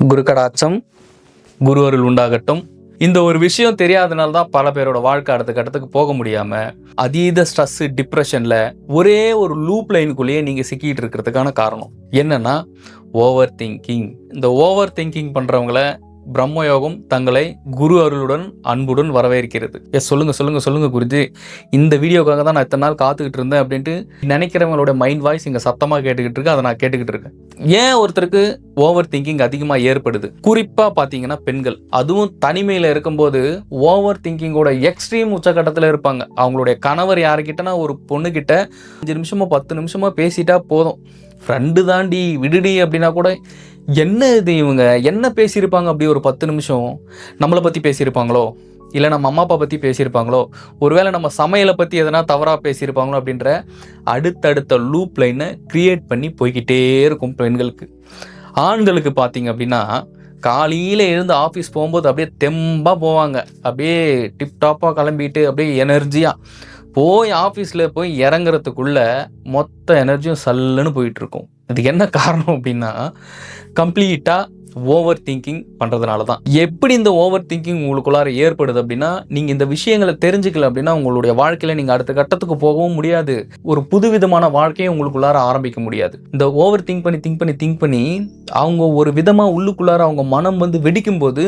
குரு கடாட்சம், குரு அருள் உண்டாகட்டும். இந்த ஒரு விஷயம் தெரியாதனால தான் பல பேரோட வாழ்க்கை அடுத்த கட்டத்துக்கு போக முடியாம அதீத ஸ்ட்ரெஸ், டிப்ரெஷன்ல ஒரே ஒரு லூப் லைனுக்குள்ளேயே நீங்க சிக்கிட்டு இருக்கிறதுக்கான காரணம் என்னன்னா ஓவர் திங்கிங். இந்த ஓவர் திங்கிங் பண்றவங்கள பிரம்மயோகம் தங்களை குரு அருளுடன் அன்புடன் வரவேற்கிறது. சொல்லுங்க சொல்லுங்க சொல்லுங்க குருஜி, இந்த வீடியோக்காக தான் நான் இத்தனை நாள் காத்துக்கிட்டு இருந்தேன் அப்படின்ட்டு நினைக்கிறவங்களோட மைண்ட் வாய்ஸ் இங்க சத்தமா கேட்டுக்கிட்டு இருக்கு. அதை நான் கேட்டுக்கிட்டு இருக்கேன். ஏன் ஒருத்தருக்கு ஓவர் திங்கிங் அதிகமாக ஏற்படுது? குறிப்பா பாத்தீங்கன்னா பெண்கள், அதுவும் தனிமையில இருக்கும்போது ஓவர் திங்கிங்கோட எக்ஸ்ட்ரீம் உச்சகட்டத்தில் இருப்பாங்க. அவங்களுடைய கணவர் யாருக்கிட்டனா ஒரு பொண்ணு கிட்ட 5 நிமிஷமா 10 நிமிஷமா பேசிட்டா போதும், ஃப்ரெண்டு தாண்டி விடுடி அப்படின்னா கூட என்ன இது இவங்க என்ன பேசியிருப்பாங்க, அப்படி ஒரு 10 நிமிஷம் நம்மளை பற்றி பேசியிருப்பாங்களோ, இல்லை நம்ம அம்மா அப்பா பற்றி பேசியிருப்பாங்களோ, ஒருவேளை நம்ம சமையலை பற்றி எதனா தவறாக பேசியிருப்பாங்களோ அப்படின்ற அடுத்தடுத்த லூப் லைனை கிரியேட் பண்ணி போய்கிட்டே இருக்கும் பெண்களுக்கு. ஆண்களுக்கு பார்த்தீங்க அப்படின்னா காலையில் எழுந்து ஆஃபீஸ் போகும்போது அப்படியே தெம்பாக போவாங்க, அப்படியே டிப்டாப்பாக கிளம்பிட்டு அப்படியே எனர்ஜியாக போய் ஆஃபீஸில் போய் இறங்குறதுக்குள்ள மொத்த எனர்ஜியும் சல்லுன்னு போயிட்டுருக்கும். இதுக்கு என்ன காரணம் அப்படின்னா கம்ப்ளீட்டாக ஓவர் திங்கிங் பண்ணுறதுனால தான். எப்படி இந்த ஓவர் திங்கிங் உங்களுக்குள்ளார ஏற்படுது அப்படின்னா, நீங்கள் இந்த விஷயங்களை தெரிஞ்சுக்கல அப்படின்னா உங்களுடைய வாழ்க்கையில் நீங்கள் அடுத்த கட்டத்துக்கு போகவும் முடியாது, ஒரு புதுவிதமான வாழ்க்கையை உங்களுக்குள்ளார ஆரம்பிக்க முடியாது. இந்த ஓவர் திங்க் பண்ணி அவங்க ஒரு விதமாக உள்ளுக்குள்ளார அவங்க மனம் வந்து வெடிக்கும் போது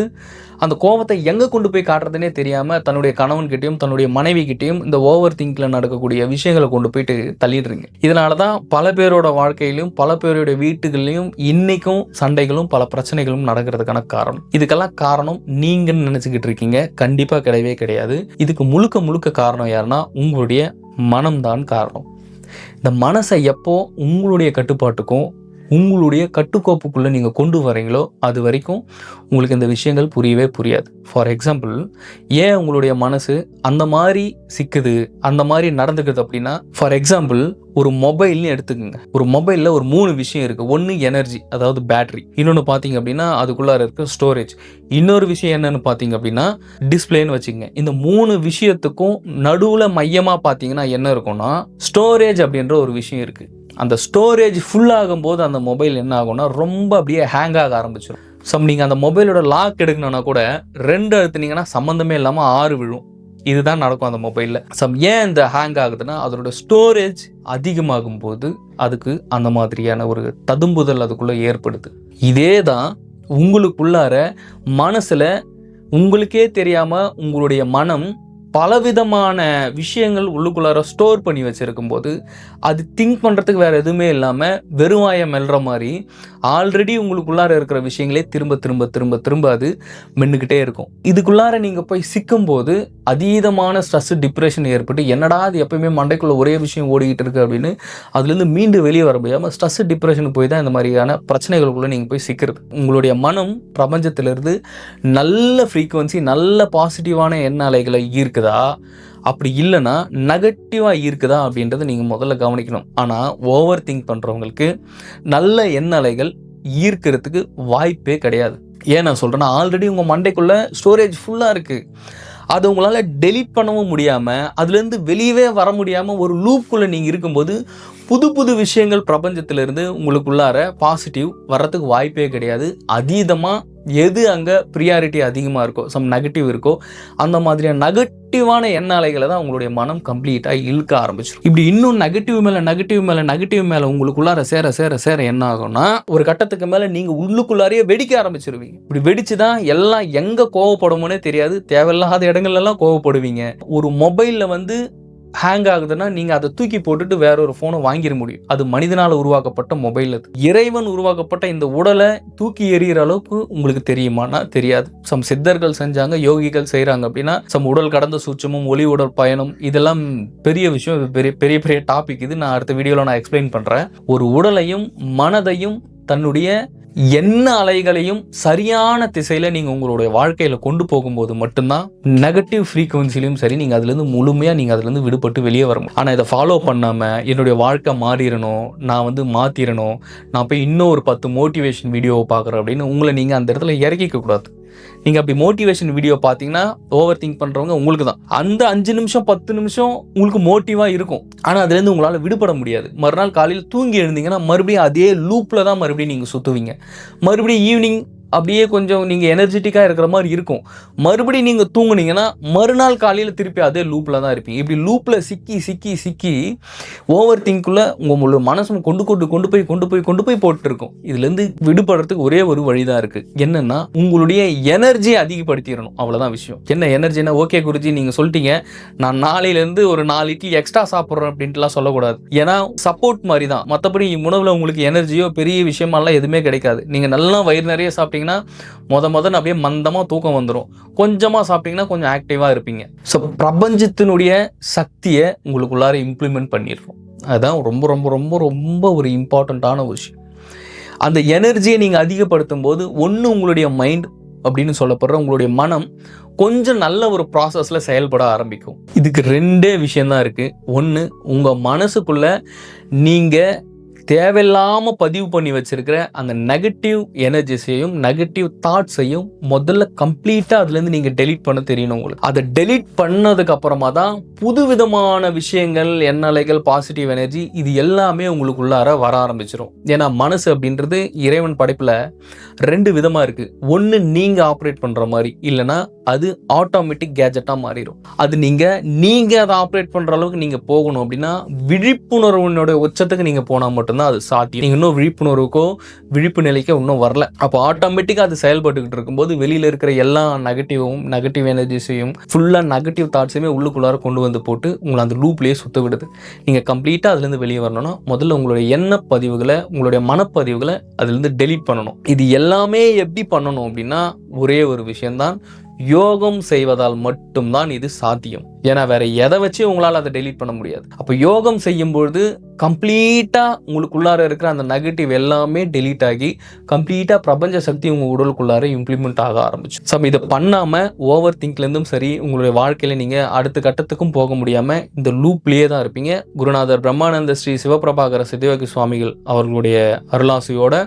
அந்த கோபத்தை எங்கே கொண்டு போய் காட்டுறதுனே தெரியாமல் தன்னுடைய கணவன்கிட்டையும் தன்னுடைய மனைவி கிட்டையும் இந்த ஓவர் திங்கில் நடக்கக்கூடிய விஷயங்களை கொண்டு போயிட்டு தள்ளிடுறீங்க. இதனால தான் பல பேரோட வாழ்க்கையிலும் பல பேரோட வீட்டுகள்லையும் இன்னைக்கும் சண்டைகளும் பல பிரச்சனைகளும் நடக்கிறதுக்கான காரணம். இதுக்கெல்லாம் காரணம் நீங்கன்னு நினச்சிக்கிட்டு இருக்கீங்க, கண்டிப்பாக கிடையவே கிடையாது. இதுக்கு முழுக்க முழுக்க காரணம் யாருன்னா உங்களுடைய மனம்தான் காரணம். இந்த மனசை எப்போ உங்களுடைய கட்டுப்பாட்டுக்கும் உங்களுடைய கட்டுக்கோப்புக்குள்ளே நீங்கள் கொண்டு வரீங்களோ அது வரைக்கும் உங்களுக்கு இந்த விஷயங்கள் புரியவே புரியாது. ஃபார் எக்ஸாம்பிள், ஏன் உங்களுடைய மனசு அந்த மாதிரி சிக்குது, அந்த மாதிரி நடந்துக்குது அப்படின்னா, ஃபார் எக்ஸாம்பிள் ஒரு மொபைல்னு எடுத்துக்கோங்க. ஒரு மொபைலில் ஒரு 3 விஷயம் இருக்குது. ஒன்று எனர்ஜி, அதாவது பேட்டரி. இன்னொன்று பார்த்தீங்க அப்படின்னா அதுக்குள்ளார இருக்க ஸ்டோரேஜ். இன்னொரு விஷயம் என்னன்னு பார்த்தீங்க அப்படின்னா டிஸ்பிளேன்னு வச்சுக்கோங்க. இந்த 3 விஷயத்துக்கும் நடுவில் மையமாக பார்த்தீங்கன்னா என்ன இருக்கும்னா ஸ்டோரேஜ் அப்படின்ற ஒரு விஷயம் இருக்குது. அந்த ஸ்டோரேஜ் ஃபுல் ஆகும்போது அந்த மொபைல் என்ன ஆகும்னா ரொம்ப அப்படியே ஹேங் ஆக ஆரம்பிச்சிடும். நீங்கள் அந்த மொபைலோட லாக் எடுக்கணும்னா கூட 2 அழுத்தினீங்கன்னா சம்மந்தமே இல்லாமல் 6 விழும். இதுதான் நடக்கும் அந்த மொபைலில். ஏன் இந்த ஹேங் ஆகுதுன்னா அதோட ஸ்டோரேஜ் அதிகமாகும் போது அதுக்கு அந்த மாதிரியான ஒரு ததும்புதல் அதுக்குள்ளே ஏற்படுது. இதே தான் உங்களுக்குள்ளார மனசில் உங்களுக்கே தெரியாமல் உங்களுடைய மனம் பலவிதமான விஷயங்கள் உள்ளுக்குள்ளார ஸ்டோர் பண்ணி வச்சுருக்கும் போது அது திங்க் பண்ணுறதுக்கு வேறு எதுவுமே இல்லாமல் வெறுவாயம் மெல்ற மாதிரி ஆல்ரெடி உங்களுக்குள்ளார இருக்கிற விஷயங்களே திரும்ப திரும்ப திரும்ப திரும்ப அது மென்னுக்கிட்டே இருக்கும். இதுக்குள்ளார நீங்கள் போய் சிக்கும்போது அதீதமான ஸ்ட்ரெஸ், டிப்ரெஷன் ஏற்பட்டு என்னடா அது எப்பயுமே மண்டைக்குள்ளே ஒரே விஷயம் ஓடிக்கிட்டு இருக்குது அப்படின்னு அதுலேருந்து மீண்டு வெளியே வர முடியாமல் ஸ்ட்ரெஸ், டிப்ரெஷனுக்கு போய் தான் இந்த மாதிரியான பிரச்சனைகளுக்குள்ளே நீங்கள் போய் சிக்கிறது. உங்களுடைய மனம் பிரபஞ்சத்திலிருந்து நல்ல ஃப்ரீக்குவன்சி, நல்ல பாசிட்டிவான எண்ண அலைகளை ஈர்க்குதா, அப்படி இல்லைன்னா நெகட்டிவாக இருக்குதா அப்படின்றத நீங்கள் முதல்ல கவனிக்கணும். ஆனால் ஓவர் திங்க் பண்ணுறவங்களுக்கு நல்ல எண்ண அலைகள் ஈர்க்கிறதுக்கு வாய்ப்பே கிடையாது. ஏன் நான் சொல்கிறேன்னா ஆல்ரெடி உங்கள் மண்டைக்குள்ளே ஸ்டோரேஜ் ஃபுல்லாக இருக்குது. அது உங்களால் டெலீட் பண்ணவும் முடியாமல் அதுலேருந்து வெளியவே வர முடியாமல் ஒரு லூப்புக்குள்ளே நீங்கள் இருக்கும்போது புது புது விஷயங்கள் பிரபஞ்சத்திலிருந்து உங்களுக்குள்ளார பாசிட்டிவ் வர்றதுக்கு வாய்ப்பே கிடையாது. அதீதமாக எது அங்கே ப்ரியாரிட்டி அதிகமாக இருக்கோ, நெகட்டிவ் இருக்கோ, அந்த மாதிரியான நெகட்டிவான எண்ண அலைகளை தான் உங்களுடைய மனம் கம்ப்ளீட்டாக இழுக்க ஆரம்பிச்சிடும். இப்படி இன்னும் நெகட்டிவ் மேலே உங்களுக்குள்ளார சேர சேர சேர என்ன ஆகும்னா ஒரு கட்டத்துக்கு மேலே நீங்கள் உள்ளுக்குள்ளாரையே வெடிக்க ஆரம்பிச்சிருவீங்க. இப்படி வெடிச்சு தான் எல்லாம் எங்கே கோவப்படுமோனே தெரியாது, தேவையில்லாத இடங்கள்லாம் கோவப்படுவீங்க. ஒரு மொபைலில் வந்து ஹேங் ஆகுதுன்னா நீங்கள் அதை தூக்கி போட்டுட்டு வேற ஒரு ஃபோனை வாங்கிட முடியும். அது மனிதனால் உருவாக்கப்பட்ட மொபைல். அது இறைவன் உருவாக்கப்பட்ட இந்த உடலை தூக்கி எறிகிற அளவுக்கு உங்களுக்கு தெரியுமானா தெரியாது. சித்தர்கள் செஞ்சாங்க, யோகிகள் செய்கிறாங்க அப்படின்னா உடல் கடந்த சூட்சமும் ஒளி உடல் பயணம் இதெல்லாம் பெரிய விஷயம், பெரிய பெரிய டாபிக். இது நான் அடுத்த வீடியோவில் நான் எக்ஸ்பிளைன் பண்ணுறேன். ஒரு உடலையும் மனதையும் தன்னுடைய எண்ண அலைகளையும் சரியான திசையில் நீங்கள் உங்களுடைய வாழ்க்கையில் கொண்டு போகும்போது மட்டும்தான் நெகட்டிவ் ஃப்ரீக்குவன்சிலையும் சரி நீங்கள் அதுலேருந்து முழுமையாக நீங்கள் அதுலேருந்து விடுபட்டு வெளியே வர முடியும். ஆனால் இதை ஃபாலோ பண்ணாமல் என்னுடைய வாழ்க்கை மாறிடணும், நான் வந்து மாற்றிடணும், நான் போய் இன்னும் ஒரு 10 மோட்டிவேஷன் வீடியோவை பார்க்குறேன் அப்படின்னு உங்களை நீங்கள் அந்த இடத்துல இறக்கிக்க கூடாது. நீங்கள் அப்படி மோட்டிவேஷன் வீடியோ பார்த்தீங்கன்னா ஓவர் திங்க் பண்ணுறவங்க உங்களுக்கு தான். அந்த 5 நிமிஷம் 10 நிமிஷம் உங்களுக்கு மோட்டிவாக இருக்கும், ஆனால் அதுலேருந்து உங்களால் விடுபட முடியாது. மறுநாள் காலையில் தூங்கி எழுந்தீங்கன்னா மறுபடியும் அதே லூப்பில் தான் மறுபடியும் நீங்கள் சுற்றுவீங்க. மறுபடியும் ஈவினிங் அப்படியே கொஞ்சம் நீங்கள் எனர்ஜெட்டிக்காக இருக்கிற மாதிரி இருக்கும். மறுபடியும் நீங்கள் தூங்குனீங்கன்னா மறுநாள் காலையில் திருப்பி அதே லூப்பில் தான் இருப்பீங்க. இப்படி லூப்பில் சிக்கி சிக்கி சிக்கி ஓவர் திங்குள்ளே உங்கள் மனசு கொண்டு போய் போட்டுருக்கும். இதுலேருந்து விடுபடுறதுக்கு ஒரே ஒரு வழி தான் இருக்குது. என்னென்னா உங்களுடைய எனர்ஜியை அதிகப்படுத்திடணும். அவ்வளோதான் விஷயம். என்ன எனர்ஜினா, ஓகே குருஜி நீங்கள் சொல்லிட்டீங்க, நான் நாளையிலேருந்து ஒரு 4 இட்லி எக்ஸ்ட்ரா சாப்பிட்றேன் அப்படின்ட்டுலாம் சொல்லக்கூடாது. ஏன்னா சப்போர்ட் மாதிரி தான். மற்றபடி உணவில் உங்களுக்கு எனர்ஜியோ பெரிய விஷயமெல்லாம் எதுவுமே கிடைக்காது. நீங்கள் நல்லா வயிறு நிறைய சாப்பிட்டீங்கன்னா முதல்ல அப்படியே மந்தமாக தூக்கம் வந்துடும். கொஞ்சமாக சாப்பிட்டீங்கன்னா கொஞ்சம் ஆக்டிவாக இருப்பீங்க. ஸோ பிரபஞ்சத்தினுடைய சக்தியை உங்களுக்குள்ளார இம்ப்ளிமெண்ட் பண்ணிடுறோம். அதுதான் ரொம்ப ரொம்ப ரொம்ப ரொம்ப ஒரு இம்பார்ட்டண்ட்டான விஷயம். அந்த எனர்ஜியை நீங்கள் அதிகப்படுத்தும் போது உங்களுடைய மைண்ட் அப்படின்னு சொல்லப்படுற உங்களுடைய மனம் கொஞ்சம் நல்ல ஒரு ப்ராசஸில் செயல்பட ஆரம்பிக்கும். இதுக்கு 2 விஷயம்தான் இருக்குது. ஒன்று, உங்கள் மனசுக்குள்ள நீங்கள் தேவையில்லாமல் பதிவு பண்ணி வச்சிருக்கிற அந்த நெகட்டிவ் எனர்ஜிஸையும் நெகட்டிவ் தாட்ஸையும் முதல்ல கம்ப்ளீட்டாக அதுலேருந்து நீங்கள் டெலீட் பண்ண தெரியணும். உங்களுக்கு அதை டெலீட் பண்ணதுக்கு அப்புறமா தான் புது விதமான விஷயங்கள், எண்ணலைகள், பாசிட்டிவ் எனர்ஜி இது எல்லாமே உங்களுக்குள்ளார வர ஆரம்பிச்சிடும். ஏன்னா மனசு அப்படின்றது இறைவன் படைப்பில் 2 விதமாக இருக்குது. ஒன்று நீங்கள் ஆப்ரேட் பண்ணுற மாதிரி, இல்லைனா அது ஆட்டோமேட்டிக் கேஜெட்டாக மாறிடும். அது நீங்கள் அதை ஆப்ரேட் பண்ணுற அளவுக்கு நீங்கள் போகணும் அப்படின்னா விழிப்புணர்வுனுடைய உச்சத்துக்கு நீங்கள் போனால் மட்டும்தான் அது சாத்தியம். நீங்க இன்னும் விழிப்புணர்வுக்கோ விழிப்பு நிலைக்கோ இன்னும் வரல. அப்போ ஆட்டோமேட்டிக்கா அது செயல்பட்டுக்கிட்டு இருக்கும்போது வெளியில இருக்கிற எல்லா நெகட்டிவ் எனர்ஜிஸையும் ஃபுல்லா நெகட்டிவ் தாட்ஸையுமே உள்ளுக்குள்ளார கொண்டு வந்து போட்டு உங்களை அந்த லூப்லயே சுத்த விடுது. நீங்க கம்ப்ளீட்டா அதுல இருந்து வெளியே வரணும்னா முதல்ல உங்களுடைய எண்ண பதிவுகளை, உங்களுடைய மனப்பதிவுகளை அதுல இருந்து டெலீட் பண்ணணும். இது எல்லாமே எப்படி பண்ணணும் அப்படின்னா ஒரே ஒரு விஷயம்தான், யோகம் செய்வதால் மட்டும்தான் இது சாத்தியம். ஏன்னா வேற எதை வச்சு உங்களால் அதை டெலீட் பண்ண முடியாது. அப்போ யோகம் செய்யும்பொழுது கம்ப்ளீட்டாக உங்களுக்குள்ளார இருக்கிற அந்த நெகட்டிவ் எல்லாமே டெலீட் ஆகி கம்ப்ளீட்டாக பிரபஞ்ச சக்தி உங்கள் உடலுக்குள்ளார இம்ப்ளிமெண்ட் ஆக ஆரம்பிச்சு. ஸோ இதை பண்ணாமல் ஓவர் திங்க்லேருந்தும் சரி, உங்களுடைய வாழ்க்கையில் நீங்கள் அடுத்த கட்டத்துக்கும் போக முடியாமல் இந்த லூப்லேயே தான் இருப்பீங்க. குருநாதர் பிரம்மானந்த ஸ்ரீ சிவபிரபாகர சித்தயோகி சுவாமிகள் அவர்களுடைய அருளாசியோட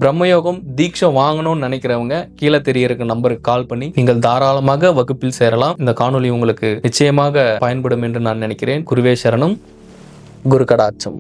பிரம்மயோகம் தீட்சை வாங்கணும்னு நினைக்கிறவங்க கீழே தெரிய இருக்க நம்பருக்கு கால் பண்ணி நீங்கள் தாராளமாக வகுப்பில் சேரலாம். இந்த காணொலி உங்களுக்கு நிச்சயமாக பயன்படும் என்று நான் நினைக்கிறேன். குருவே சரணம். குரு கடாட்சம்.